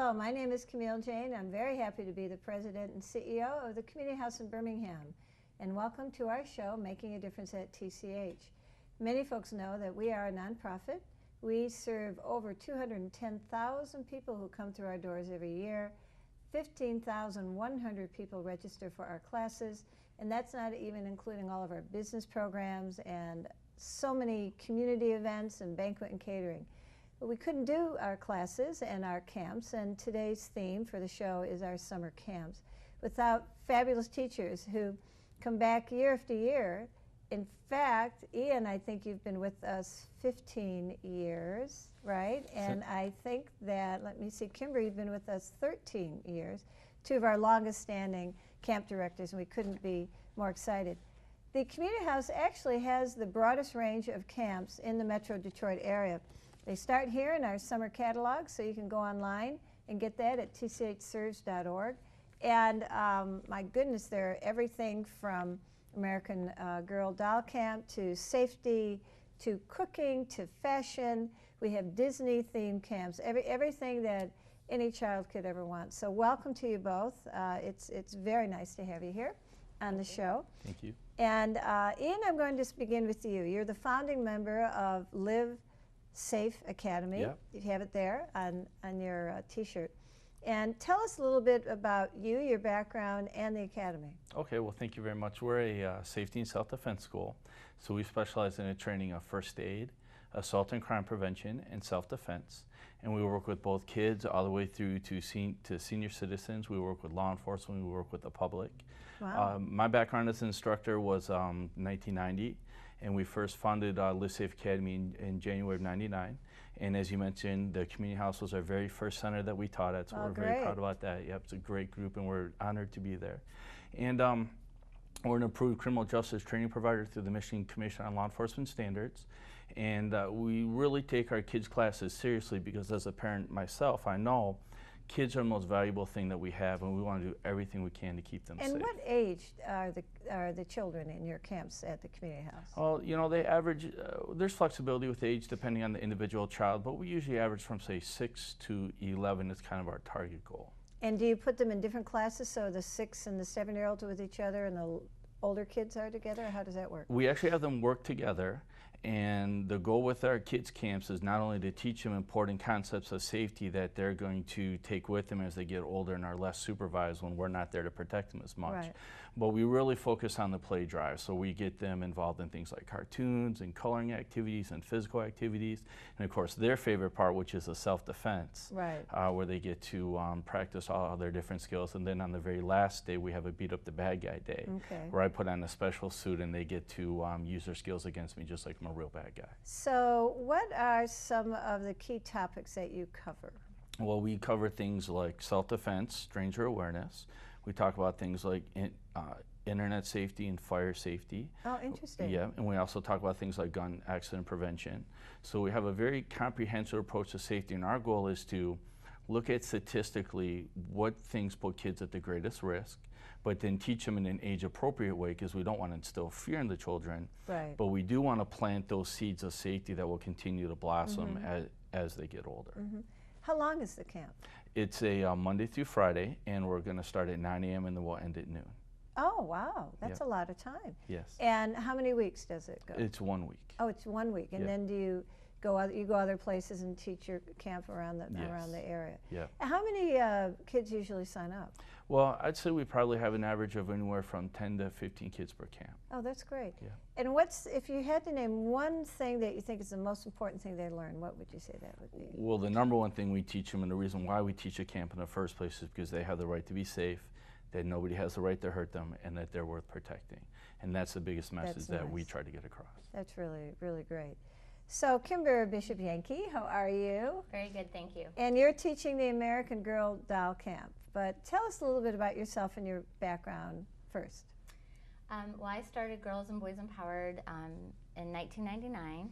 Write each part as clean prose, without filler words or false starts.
Hello, my name is Camille Jane. I'm very happy to be the president and CEO of the Community House in Birmingham. And welcome to our show, Making a Difference at TCH. Many folks know that we are a nonprofit. We serve over 210,000 people who come through our doors every year. 15,100 people register for our classes, and that's not even including all of our business programs and so many community events and banquet and catering. But we couldn't do our classes and our camps, and today's theme for the show is our summer camps, without fabulous teachers who come back year after year. In fact, Ian, I think you've been with us 15 years, right? And I think that, let me see, Kimber, you've been with us 13 years, two of our longest standing camp directors, and we couldn't be more excited. The Community House actually has the broadest range of camps in the Metro Detroit area. They start here in our summer catalog, so you can go online and get that at tchserves.org. And my goodness, there are everything from American Girl Doll Camp to safety to cooking to fashion. We have Disney-themed camps, everything that any child could ever want. So welcome to you both. It's very nice to have you here on the show. Thank you. And Ian, I'm going to begin with you. You're the founding member of Live Safe Academy. Yep. You have it there on your t-shirt. And tell us a little bit about you, your background, and the academy. Okay, well, thank you very much. We're a safety and self-defense school, so we specialize in the training of first aid, assault and crime prevention, and self-defense. And we work with both kids all the way through to senior citizens. We work with law enforcement. We work with the public. Wow. My background as an instructor was 1990. And we first founded Live Safe Academy in January of '99. And as you mentioned, the Community House was our very first center that we taught at, so we're very proud about that. Yep, it's a great group, and we're honored to be there. And we're an approved criminal justice training provider through the Michigan Commission on Law Enforcement Standards. And we really take our kids' classes seriously because as a parent myself, I know kids are the most valuable thing that we have, and we want to do everything we can to keep them safe. And what age are the children in your camps at the Community House? Well, you know, they average, there's flexibility with age depending on the individual child, but we usually average from, say, 6 to 11 is kind of our target goal. And do you put them in different classes, so the 6 and the 7-year-olds are with each other and the older kids are together? How does that work? We actually have them work together. And the goal with our kids' camps is not only to teach them important concepts of safety that they're going to take with them as they get older and are less supervised when we're not there to protect them as much. Right. But we really focus on the play drive. So we get them involved in things like cartoons and coloring activities and physical activities. And of course, their favorite part, which is the self-defense, right. Where they get to practice all their different skills. And then on the very last day, we have a beat up the bad guy day, where I put on a special suit and they get to use their skills against me just like I'm a real bad guy. So what are some of the key topics that you cover? Well, we cover things like self-defense, stranger awareness. We talk about things like internet safety and fire safety. Oh, interesting. Yeah, and we also talk about things like gun accident prevention. So we have a very comprehensive approach to safety, and our goal is to look at statistically what things put kids at the greatest risk, but then teach them in an age-appropriate way because we don't want to instill fear in the children. Right. But we do want to plant those seeds of safety that will continue to blossom as they get older. How long is the camp? It's a Monday through Friday, and we're going to start at 9 a.m. and then we'll end at noon. Oh, wow. That's a lot of time. Yes. And how many weeks does it go? It's 1 week. Oh, it's 1 week. And then do you go other places and teach your camp around the area? Yeah. How many kids usually sign up? Well, I'd say we probably have an average of anywhere from 10 to 15 kids per camp. Oh, that's great. Yeah. And if you had to name one thing that you think is the most important thing they learn, what would you say that would be? Well, the number one thing we teach them, and the reason why we teach a camp in the first place, is because they have the right to be safe, that nobody has the right to hurt them, and that they're worth protecting. And that's the biggest message that we try to get across. That's really, really great. So, Kimber Bishop Yankee, how are you? Very good, thank you. And you're teaching the American Girl Doll Camp. But tell us a little bit about yourself and your background first. Well, I started Girls and Boys Empowered in 1999.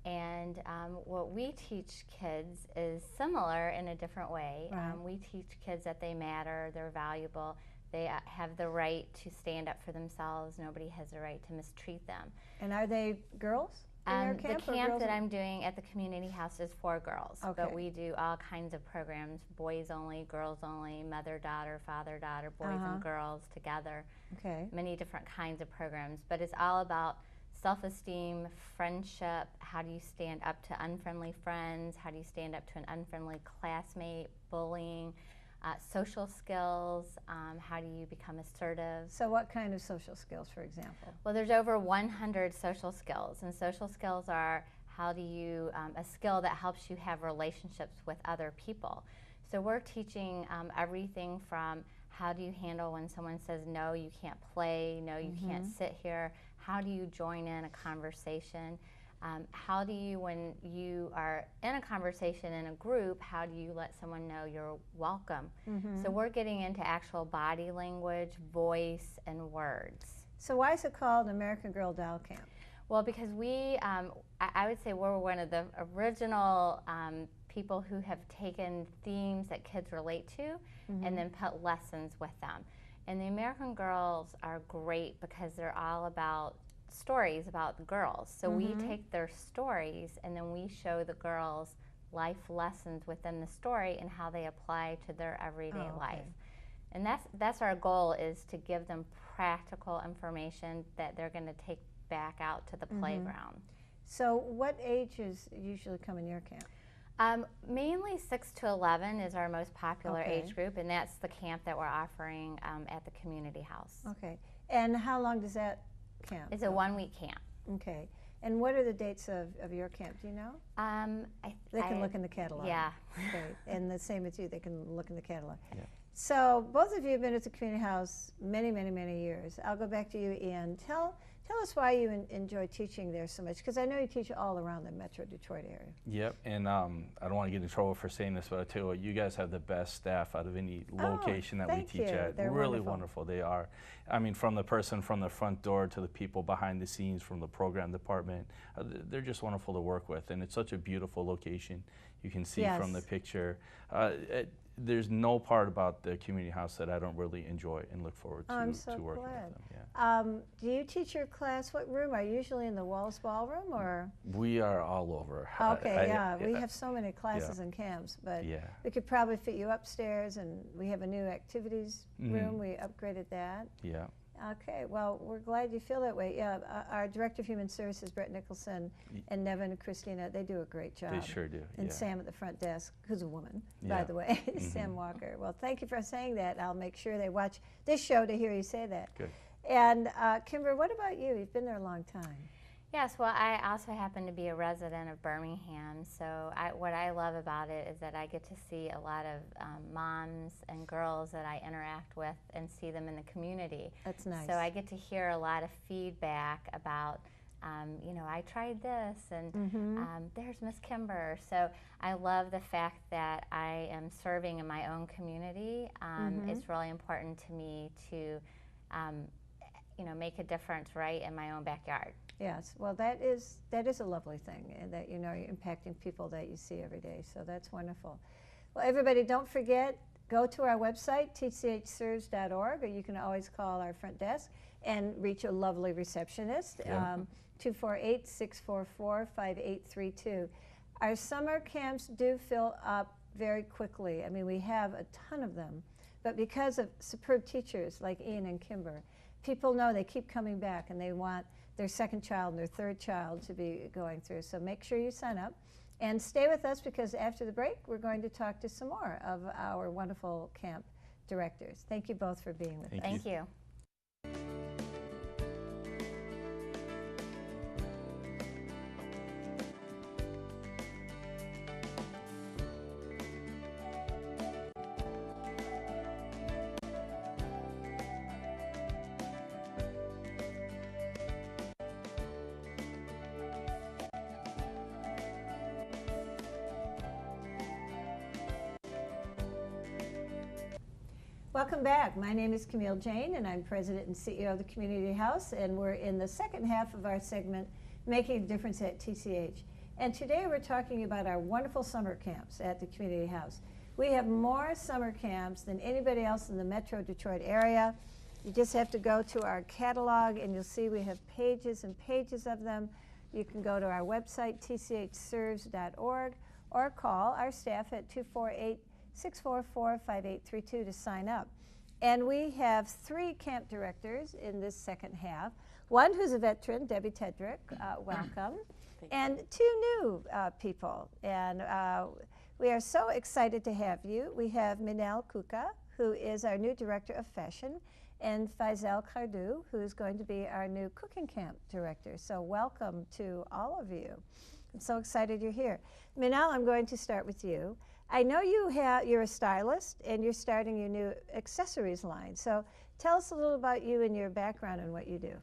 And what we teach kids is similar in a different way. Right. We teach kids that they matter, they're valuable, they have the right to stand up for themselves. Nobody has the right to mistreat them. And are they girls? your The camp? Or camp girls that and- I'm doing at the community house is for girls, Okay. but we do all kinds of programs, boys only, girls only, mother-daughter, father-daughter, boys and girls together, Okay. many different kinds of programs, but it's all about self-esteem, friendship, how do you stand up to unfriendly friends, how do you stand up to an unfriendly classmate, bullying, social skills, how do you become assertive. So what kind of social skills, for example? Well, there's over 100 social skills, and social skills are how do you, a skill that helps you have relationships with other people. So we're teaching everything from how do you handle when someone says, no, you can't play, no, you can't sit here, how do you join in a conversation, how do you, when you are in a conversation in a group, how do you let someone know you're welcome? So we're getting into actual body language, voice, and words. So why is it called American Girl Doll Camp? Well, because we, I would say we're one of the original people who have taken themes that kids relate to and then put lessons with them. And the American Girls are great because they're all about stories about the girls. So we take their stories and then we show the girls life lessons within the story and how they apply to their everyday life. And that's our goal, is to give them practical information that they're going to take back out to the playground. So what ages usually come in your camp? Mainly 6 to 11 is our most popular Okay. age group, and that's the camp that we're offering at the community house. Okay. And how long does that camp It's a go? 1-week camp. Okay. And what are the dates of your camp? Do you know? They can look in the catalog. Yeah. Okay. And the same with you. They can look in the catalog. Yeah. So both of you have been at the community house many, many, many years. I'll go back to you, Ian. Tell us why you enjoy teaching there so much, because I know you teach all around the Metro Detroit area. Yep, and I don't want to get in trouble for saying this, but I tell you what, you guys have the best staff out of any location that we thank teach you. at. They're really wonderful. They are. I mean, from the person from the front door to the people behind the scenes, from the program department, they're just wonderful to work with, and it's such a beautiful location. You can see from the Yes. picture. There's no part about the community house that I don't really enjoy and look forward to, I'm so working glad. with them. Yeah. Do you teach your class? What room? Are you usually in the Wallace Ballroom or? We are all over. Okay, we have so many classes and camps, but Yeah. we could probably fit you upstairs, and we have a new activities room. We upgraded that. Yeah. Okay, well, we're glad you feel that way. Yeah, our Director of Human Services, Brett Nicholson, and Nevin and Christina, they do a great job. They sure do. And yeah. Sam at the front desk, who's a woman, by Yeah. the way, Sam Walker. Well, thank you for saying that. I'll make sure they watch this show to hear you say that. Good. And Kimber, what about you? You've been there a long time. Yes, well, I also happen to be a resident of Birmingham, so what I love about it is that I get to see a lot of moms and girls that I interact with and see them in the community. That's nice. So I get to hear a lot of feedback about, you know, I tried this, and there's Miss Kimber. So I love the fact that I am serving in my own community. It's really important to me to, you know, make a difference right in my own backyard. Yes, well, that is a lovely thing, and that, you know, you're impacting people that you see every day, so that's wonderful. Well, everybody, don't forget, go to our website, tchserves.org, or you can always call our front desk and reach a lovely receptionist, 248-644-5832. Our summer camps do fill up very quickly. I mean, we have a ton of them, but because of superb teachers like Ian and Kimber, people know they keep coming back and they want their second child and their third child to be going through. So make sure you sign up and stay with us, because after the break we're going to talk to some more of our wonderful camp directors. Thank you both for being with us. Thank you. Welcome back. My name is Camille Jane, and I'm President and CEO of the Community House, and we're in the second half of our segment, Making a Difference at TCH. And today we're talking about our wonderful summer camps at the Community House. We have more summer camps than anybody else in the Metro Detroit area. You just have to go to our catalog, and you'll see we have pages and pages of them. you can go to our website, tchserves.org, or call our staff at 248-644-5832 to sign up. And we have 3 camp directors in this second half. One who's a veteran, Debbie Tedrick, welcome, and 2 new people. And we are so excited to have you. We have Minal Kuka, who is our new director of fashion, and Faisal Khardu, who's going to be our new cooking camp director. So welcome to all of you. I'm so excited you're here. Minal, I'm going to start with you. I know you're a stylist and you're starting your new accessories line. So tell us a little about you and your background and what you do.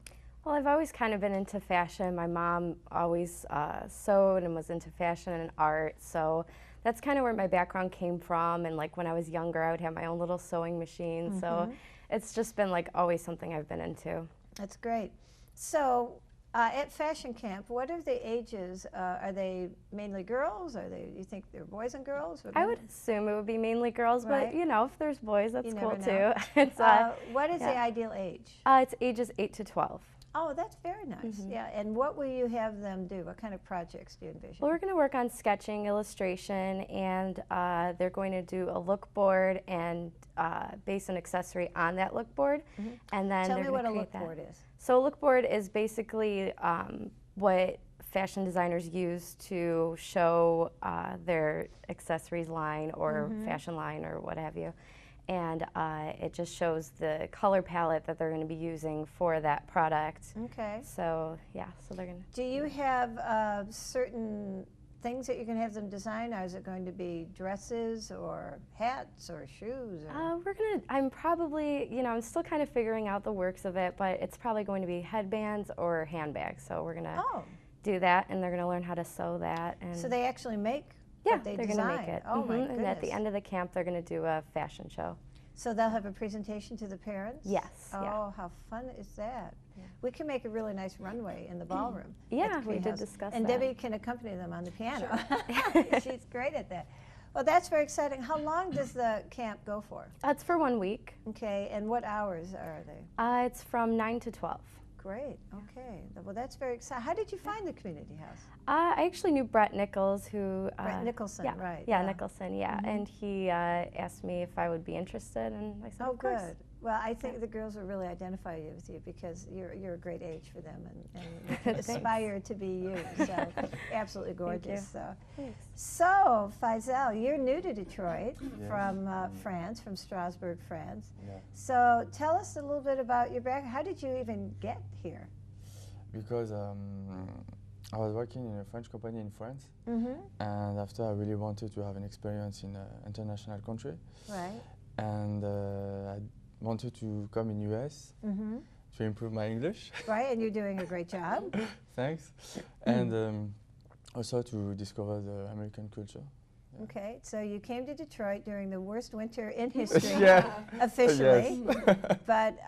Well, I've always kind of been into fashion. My mom always sewed and was into fashion and art, so that's kind of where my background came from. And like when I was younger, I would have my own little sewing machine. So it's just been like always something I've been into. That's great. So at fashion camp, what are the ages? Are they mainly girls? You think they're boys and girls? I would assume it would be mainly girls, but you know, if there's boys, that's cool too. It's, what is the ideal age? It's ages 8 to 12. Oh, that's very nice. Yeah, and what will you have them do? What kind of projects do you envision? Well, we're going to work on sketching, illustration, and they're going to do a look board and base an accessory on that look board. And then Tell me what a look board is. So a look board is basically what fashion designers use to show their accessories line or fashion line or what have you. And it just shows the color palette that they're going to be using for that product. Okay. So yeah, so they're going to. Do you have certain things that you're going to have them design, or is it going to be dresses or hats or shoes? Or? I'm probably, I'm still kind of figuring out the works of it, but it's probably going to be headbands or handbags. So we're going to do that, and they're going to learn how to sew that. And so they actually make. Yeah, what they they're going to make it. Oh my goodness. And at the end of the camp, they're going to do a fashion show. So they'll have a presentation to the parents? Yes. Oh, how fun is that? Yeah. We can make a really nice runway in the ballroom. Yeah, we did discuss and that. Debbie can accompany them on the piano. Sure. She's great at that. Well, that's very exciting. How long does the camp go for? It's for 1 week. Okay, and what hours are they? It's from 9 to 12. Great, okay. Well, that's very exciting. How did you find the community house? I actually knew Brett Nichols, who... Brett Nicholson, yeah, right. Yeah, Nicholson, yeah. And he asked me if I would be interested, and I said, oh, of course. Good. Well, I think the girls will really identify with you because you're a great age for them and aspire to be you. So absolutely gorgeous. So Faisal, you're new to Detroit from France, from Strasbourg, France. Yeah. So tell us a little bit about your background. How did you even get here? Because I was working in a French company in France, and after I really wanted to have an experience in an international country. Right. And I wanted to come in US to improve my English. Right, and you're doing a great job. Thanks. And also to discover the American culture. Yeah. Okay, so you came to Detroit during the worst winter in history, Yes. officially, but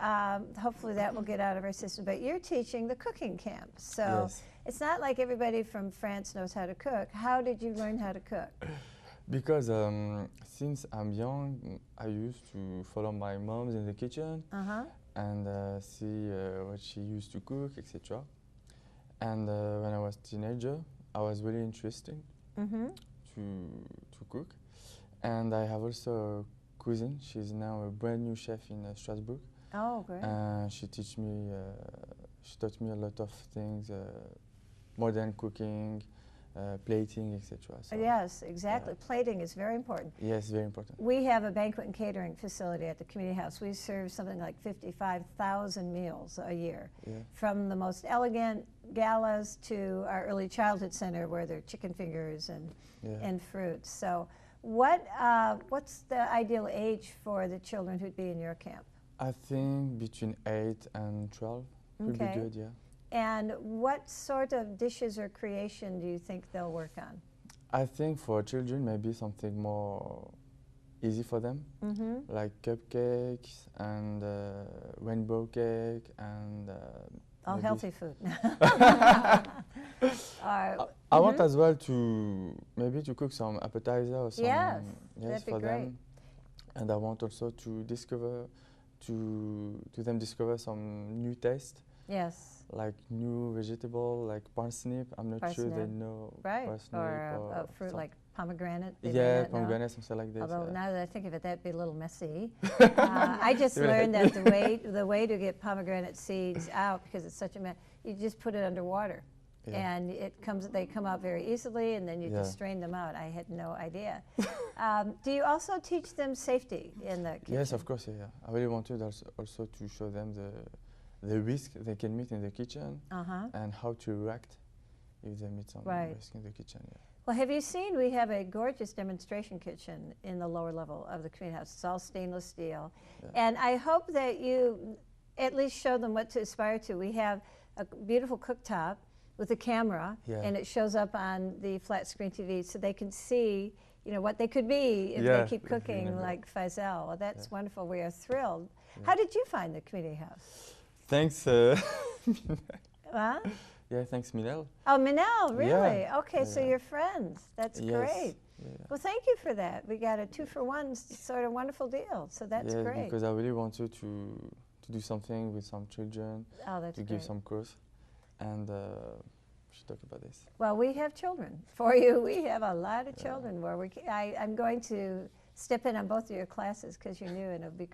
hopefully that will get out of our system. But you're teaching the cooking camp, so it's not like everybody from France knows how to cook. How did you learn how to cook? Because since I'm young, I used to follow my mom in the kitchen and see what she used to cook, etc. And when I was a teenager, I was really interested to cook. And I have also a cousin. She's now a brand new chef in Strasbourg. Oh, great. She taught me a lot of things, modern cooking, plating, etc. So yes, exactly. Plating is very important. Yes, very important. We have a banquet and catering facility at the community house. We serve something like 55,000 meals a year, from the most elegant galas to our early childhood center where there are chicken fingers and fruits. So what's the ideal age for the children who'd be in your camp? I think between 8 and 12 would be good, yeah. And what sort of dishes or creation do you think they'll work on? I think for children, maybe something more easy for them, like cupcakes and rainbow cake and all healthy food. I want as well to maybe to cook some appetizer or some that'd be for great. them. And I want also to discover them discover some new taste. Yes. like new vegetable like parsnip. I'm not sure they Parsnip. know Right. parsnip Or a fruit some- like pomegranate. They may yeah, not know. pomegranate, something like this. Although yeah. now that I think of it, that'd be a little messy. I just You would learned hate that the way to get pomegranate seeds out, because it's such a mess, you just put it under water. Yeah. And they come out very easily, and then you Yeah. just strain them out. I had no idea. Do you also teach them safety in the kitchen? Yes, of course. Yeah, I really wanted also to show them the risk they can meet in the kitchen and how to react if they meet some Right. risk in the kitchen. Yeah. Well, have you seen, we have a gorgeous demonstration kitchen in the lower level of the community house. It's all stainless steel. Yeah. And I hope that you at least show them what to aspire to. We have a beautiful cooktop with a camera, Yeah. and it shows up on the flat screen TV so they can see, you know, what they could be if Yeah, they keep cooking definitely. like Faisal. Well, that's Yeah. wonderful. We are thrilled. Yeah. How did you find the community house? Thanks. Huh? Yeah, thanks, Minel. Oh, Manel, really? Yeah. Okay, so Yeah. you're friends. That's Yes. great. Yeah. Well, thank you for that. We got a 2-for-1 sort of wonderful deal, so that's Yeah, great. because I really wanted to do something with some children, Oh, that's to great. give some course, and we should talk about this. Well, we have children for you. We have a lot of children where I'm going to step in on both of your classes because you're new, and it'll be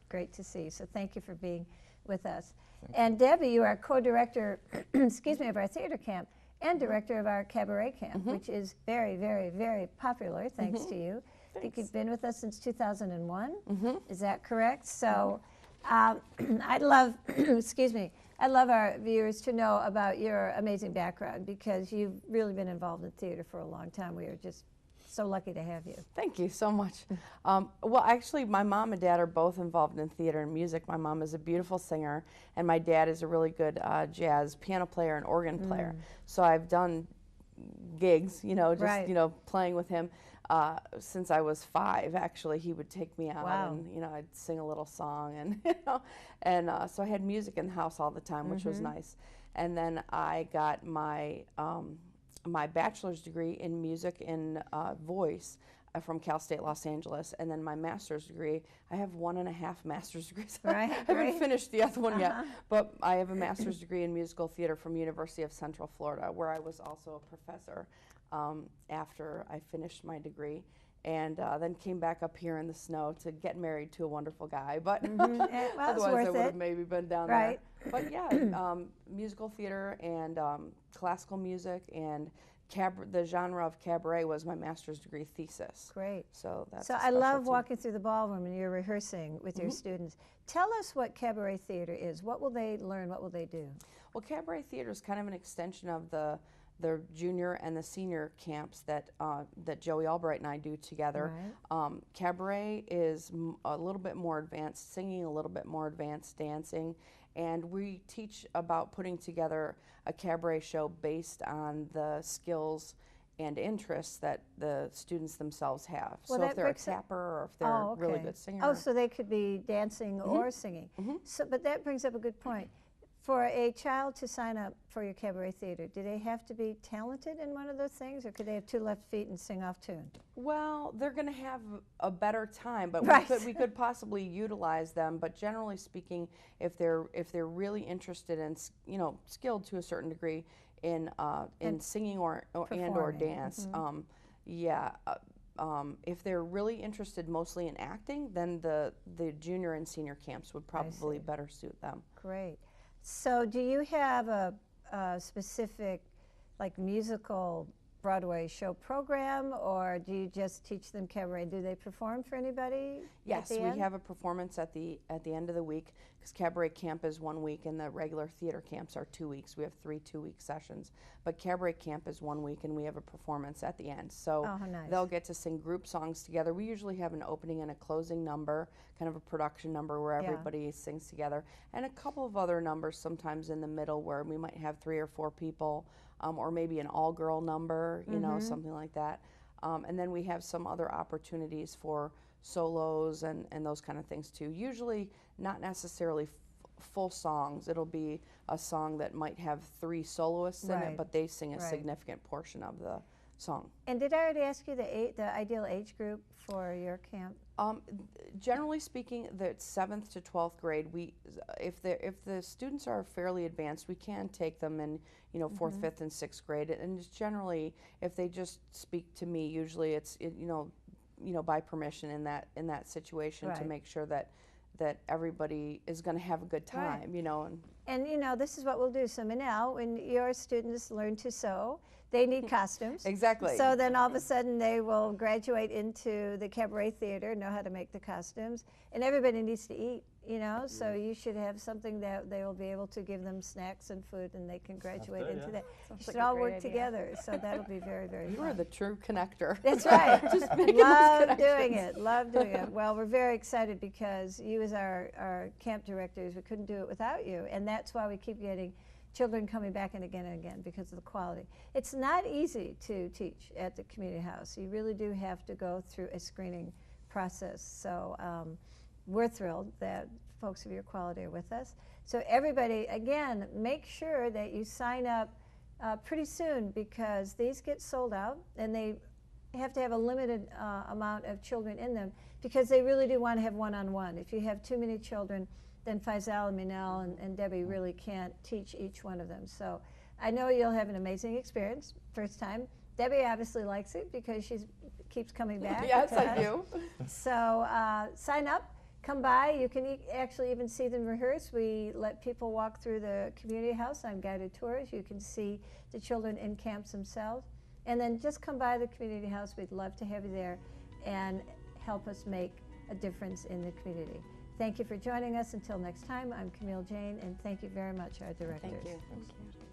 great to see. So thank you for being with us. And Debbie, you are co-director, excuse me, of our theater camp and director of our cabaret camp, which is very, very, very popular, thanks to you. I think you've been with us since 2001. Is that correct? So I'd love, excuse me, I'd love our viewers to know about your amazing background because you've really been involved in theater for a long time. We are just so lucky to have you. Thank you so much. Well, actually, my mom and dad are both involved in theater and music. My mom is a beautiful singer, and my dad is a really good jazz piano player and organ player. So I've done gigs, you know, just Right. you know, playing with him since I was 5. Actually, he would take me out, Wow. and you know, I'd sing a little song, and you know, and so I had music in the house all the time, which was nice. And then I got my my bachelor's degree in music and voice from Cal State Los Angeles, and then my master's degree. I have 1.5 master's degrees. Right, I haven't right. finished the other one yet, but I have a master's degree in musical theater from University of Central Florida, where I was also a professor after I finished my degree. And then came back up here in the snow to get married to a wonderful guy, but Well, it's otherwise worth I would it. have maybe been down Right. there. But yeah, musical theater and classical music and the genre of cabaret was my master's degree thesis. Great. So that's So a I love specialty. walking through the ballroom and you're rehearsing with your students. Tell us what cabaret theater is. What will they learn? What will they do? Well, cabaret theater is kind of an extension of the junior and the senior camps that that Joey Albright and I do together. Cabaret is a little bit more advanced singing, a little bit more advanced dancing, and we teach about putting together a cabaret show based on the skills and interests that the students themselves have. Well, so that if they're a brings up- tapper or if they're a really good singer. Oh, so they could be dancing or singing. So, but that brings up a good point. For a child to sign up for your cabaret theater, do they have to be talented in one of those things, or could they have 2 left feet and sing off tune? Well, they're going to have a better time, but Right. we could possibly utilize them. But generally speaking, if they're really interested in skilled to a certain degree in singing or Performing. dance, if they're really interested mostly in acting, then the junior and senior camps would probably see. better suit them. Great. So do you have a specific, like, musical Broadway show program, or do you just teach them cabaret? Do they perform for anybody? Yes, at the we end? have a performance at the end of the week, because cabaret camp is 1 week and the regular theater camps are 2 weeks. We have 3 2-week sessions, but cabaret camp is 1 week and we have a performance at the end. So Oh, how nice. they'll get to sing group songs together. We usually have an opening and a closing number, kind of a production number where Yeah. everybody sings together, and a couple of other numbers sometimes in the middle where we might have 3 or 4 people, or maybe an all-girl number, you know, something like that. And then we have some other opportunities for solos and those kind of things too. Usually not necessarily full songs. It'll be a song that might have 3 soloists in Right. it, but they sing a Right. significant portion of the song. And did I already ask you the ideal age group for your camp? Generally speaking, the 7th to 12th grade, if the students are fairly advanced, we can take them in 4th, 5th, and 6th grade. And it's generally, if they just speak to me, usually it's by permission in that situation to make sure that everybody is going to have a good time, And this is what we'll do. So Manel, when your students learn to sew, they need costumes. Exactly. So then all of a sudden they will graduate into the cabaret theater, know how to make the costumes, and everybody needs to eat, so you should have something that they will be able to give them snacks and food, and they can graduate into that. You should all work together, so that'll be very, very fun. You are the true connector. That's right. Just making Love doing it. Love doing it. Well, we're very excited because you as our camp directors, we couldn't do it without you, and that's why we keep getting children coming back and again because of the quality. It's not easy to teach at the community house. You really do have to go through a screening process. So we're thrilled that folks of your quality are with us. So everybody, again, make sure that you sign up pretty soon because these get sold out and they have to have a limited amount of children in them because they really do want to have one-on-one. If you have too many children, then Faisal and Minel and Debbie really can't teach each one of them. So I know you'll have an amazing experience first time. Debbie obviously likes it because she keeps coming back. Yes, I do. So sign up, come by. You can actually even see them rehearse. We let people walk through the community house on guided tours. You can see the children in camps themselves. And then just come by the community house. We'd love to have you there and help us make a difference in the community. Thank you for joining us. Until next time, I'm Camille Jane, and thank you very much, our directors. Thank you.